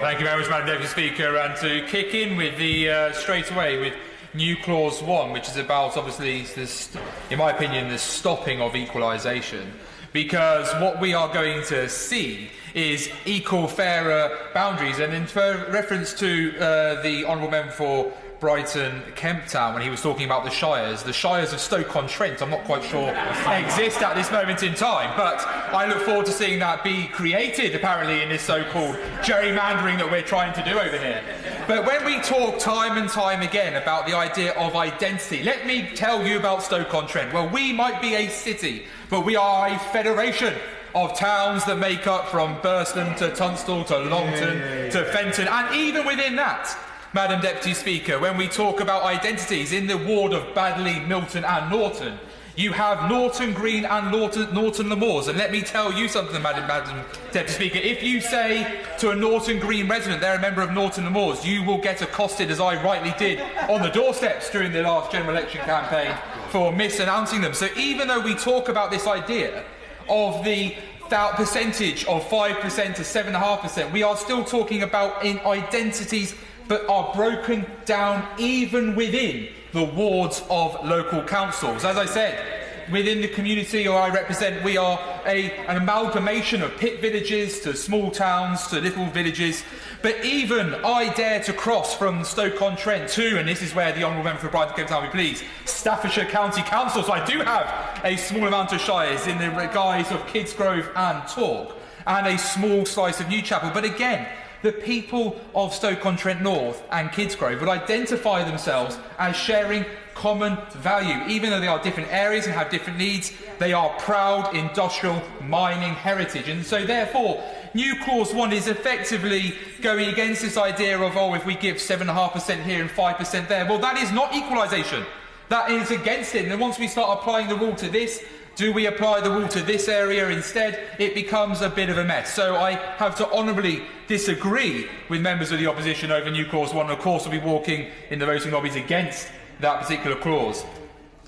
Thank you very much, Madam Deputy Speaker. And to kick in with the straight away with new clause 1, which is about, obviously, this, in my opinion, the stopping of equalisation. Because what we are going to see is equal, fairer boundaries. And in reference to the Honourable Member for Brighton Kemp Town, when he was talking about the shires of Stoke-on-Trent, I'm not quite sure exist at this moment in time, but I look forward to seeing that be created, apparently, in this so-called gerrymandering that we're trying to do over here. But when we talk time and time again about the idea of identity, let me tell you about Stoke-on-Trent. Well, we might be a city, but we are a federation of towns that make up from Burslem to Tunstall to Longton to Fenton, and even within that, Madam Deputy Speaker, when we talk about identities in the ward of Badley, Milton and Norton, you have Norton Green and Norton Le Moors. And let me tell you something, Madam Deputy Speaker. If you say to a Norton Green resident they're a member of Norton Le Moors, you will get accosted, as I rightly did, on the doorsteps during the last general election campaign for misannouncing them. So even though we talk about this idea of the percentage of 5% to 7.5%, we are still talking about identities but are broken down even within the wards of local councils. As I said, within the community I represent, we are an amalgamation of pit villages to small towns to little villages. But even I dare to cross from Stoke-on-Trent to, and this is where the Honourable Member for Brighton Kemp Town, please, Staffordshire County Council. So I do have a small amount of shires in the guise of Kidsgrove and Tork, and a small slice of Newchapel. But again, the people of Stoke-on-Trent North and Kidsgrove would identify themselves as sharing common value. Even though they are different areas and have different needs, they are proud industrial mining heritage. And so therefore, new clause 1 is effectively going against this idea of, oh, if we give 7.5% here and 5% there. Well, that is not equalisation. That is against it. And then once we start applying the rule to this, do we apply the rule to this area instead? It becomes a bit of a mess. So I have to honourably disagree with members of the opposition over new clause 1. And of course, we'll be walking in the voting lobbies against that particular clause.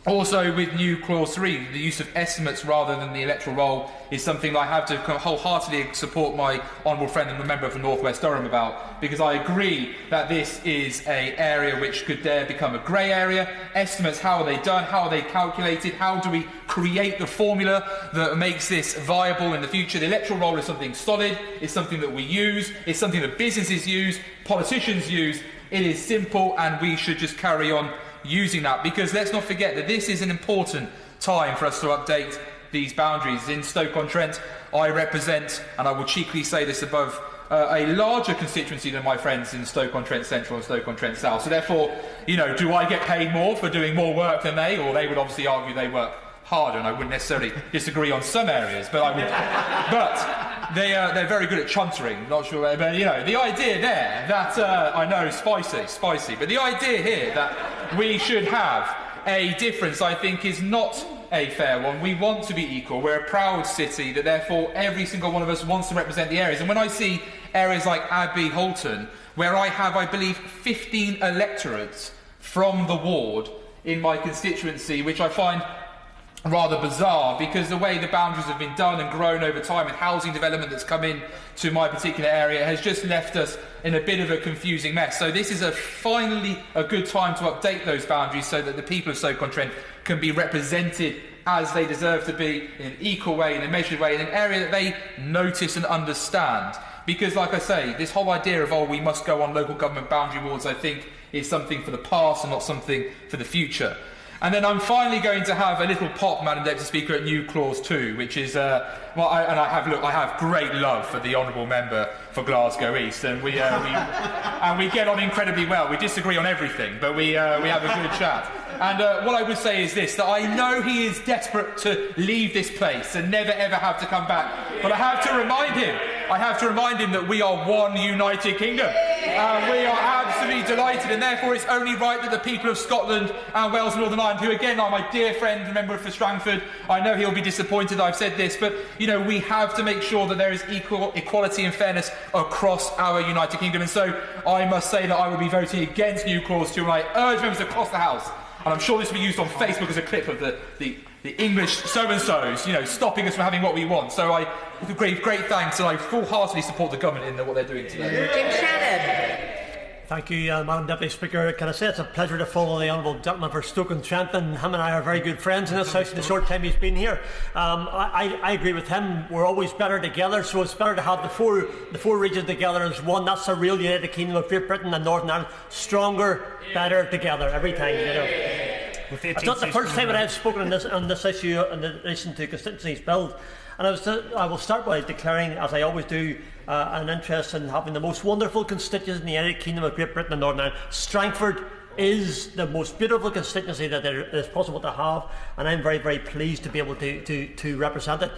Also, with new clause 3, the use of estimates rather than the electoral roll is something that I have to wholeheartedly support my honourable friend and the member for North West Durham about, because I agree that this is an area which could dare become a grey area. Estimates, how are they done? How are they calculated? How do we create the formula that makes this viable in the future? The electoral roll is something solid. It's something that we use. It's something that businesses use, politicians use. It is simple, and we should just carry on using that, because let's not forget that this is an important time for us to update these boundaries. In Stoke-on-Trent, I represent, and I will cheekily say this above, a larger constituency than my friends in Stoke-on-Trent Central and Stoke-on-Trent South. So therefore, you know, do I get paid more for doing more work than they? Or they would obviously argue they work harder, and I wouldn't necessarily disagree on some areas, but I would. But they're very good at chuntering. Not sure, but you know, the idea there that I know spicy, but the idea here that we should have a difference, I think, is not a fair one. We want to be equal. We're a proud city that therefore every single one of us wants to represent the areas. And when I see areas like Abbey Holton, where I have, I believe, 15 electorates from the ward in my constituency, which I find rather bizarre, because the way the boundaries have been done and grown over time and housing development that's come in to my particular area has just left us in a bit of a confusing mess. So this is finally a good time to update those boundaries so that the people of Stoke-on-Trent can be represented as they deserve to be, in an equal way, in a measured way, in an area that they notice and understand. Because, like I say, this whole idea of, oh, we must go on local government boundary walls, I think, is something for the past and not something for the future. And then I'm finally going to have a little pop, Madam Deputy Speaker, at new clause 2, which is, I have great love for the honourable member for Glasgow East, and we get on incredibly well. We disagree on everything, but we have a good chat. And what I would say is this, that I know he is desperate to leave this place and never ever have to come back. But I have to remind him that we are one united kingdom. We are absolutely delighted, and therefore it's only right that the people of Scotland and Wales and Northern Ireland, who again are my dear friend and member for Strangford, I know he'll be disappointed I've said this, but you know, we have to make sure that there is equality and fairness across our United Kingdom. And so I must say that I will be voting against new clause 2, and I urge members across the House And I'm sure this will be used on Facebook as a clip of the English so-and-sos, you know, stopping us from having what we want. So I give great thanks, and I full-heartedly support the government in what they're doing today. Jim Shannon. Thank you, Madam Deputy Speaker. Can I say it's a pleasure to follow the Honourable Gentleman for Stoke-on-Trent, and him and I are very good friends in this house in the short time he's been here. I agree with him. We're always better together, so it's better to have the four regions together as one. That's a real United Kingdom of Great Britain and Northern Ireland. Stronger, better together every time, you know. It's not the first time that I've spoken on this issue in relation to constituencies build. And I will start by declaring, as I always do, an interest in having the most wonderful constituency in the United Kingdom of Great Britain and Northern Ireland. Strangford is the most beautiful constituency that there is possible to have, and I'm very, very pleased to be able to represent it,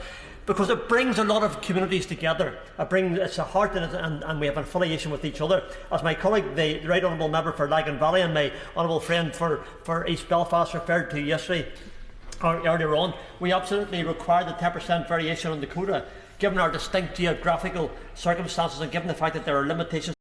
because it brings a lot of communities together. It's a heart in it, and we have affiliation with each other. As my colleague, the Right Honourable Member for Lagan Valley, and my honourable friend for East Belfast referred to yesterday, or earlier on, we absolutely require the 10% variation on the quota, given our distinct geographical circumstances and given the fact that there are limitations